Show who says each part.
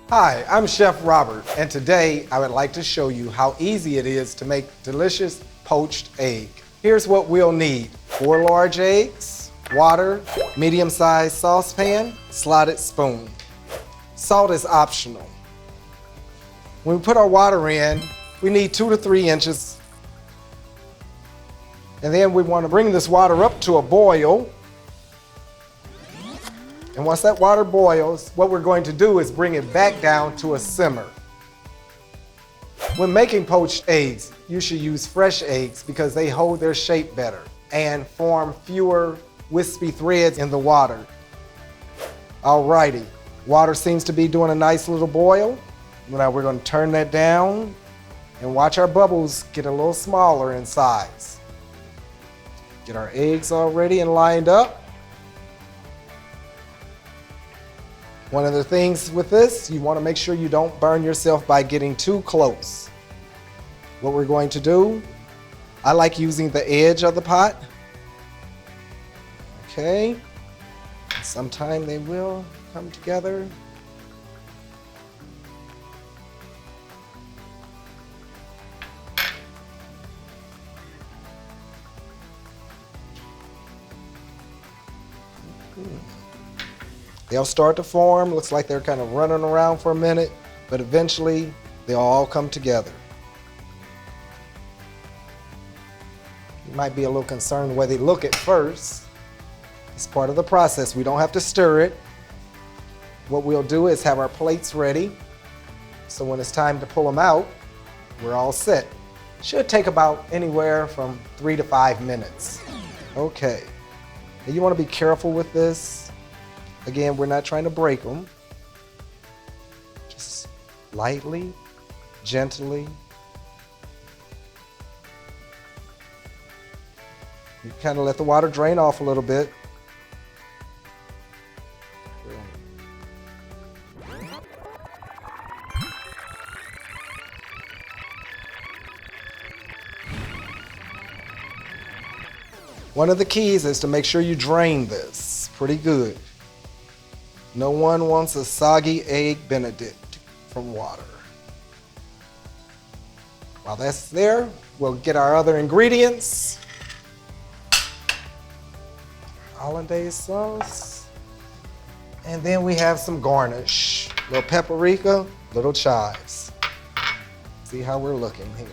Speaker 1: Hi, I'm Chef Robert, and today I would like to show you how easy it is to make delicious poached egg. Here's what we'll need: 4 large eggs, water, medium-sized saucepan, slotted spoon. Salt is optional. When we put our water in, we need 2 to 3 inches. And then we want to bring this water up to a boil. And once that water boils, what we're going to do is bring it back down to a simmer. When making poached eggs, you should use fresh eggs because they hold their shape better and form fewer wispy threads in the water. Alrighty, water seems to be doing a nice little boil. Now we're going to turn that down and watch our bubbles get a little smaller in size. Get our eggs all ready and lined up. One of the things with this, you want to make sure you don't burn yourself by getting too close. What we're going to do, I like using the edge of the pot. Okay, sometime they will come together. They'll start to form. Looks like they're kind of running around for a minute, but eventually they'll all come together. You might be a little concerned the way they look at first. It's part of the process. We don't have to stir it. What we'll do is have our plates ready, so when it's time to pull them out, we're all set. Should take about anywhere from 3 to 5 minutes. Okay, now you want to be careful with this. Again, we're not trying to break them. Just lightly, gently. You kind of let the water drain off a little bit. One of the keys is to make sure you drain this pretty good. No one wants a soggy egg Benedict from water. While that's there, we'll get our other ingredients. Hollandaise sauce. And then we have some garnish. Little paprika, little chives. See how we're looking here.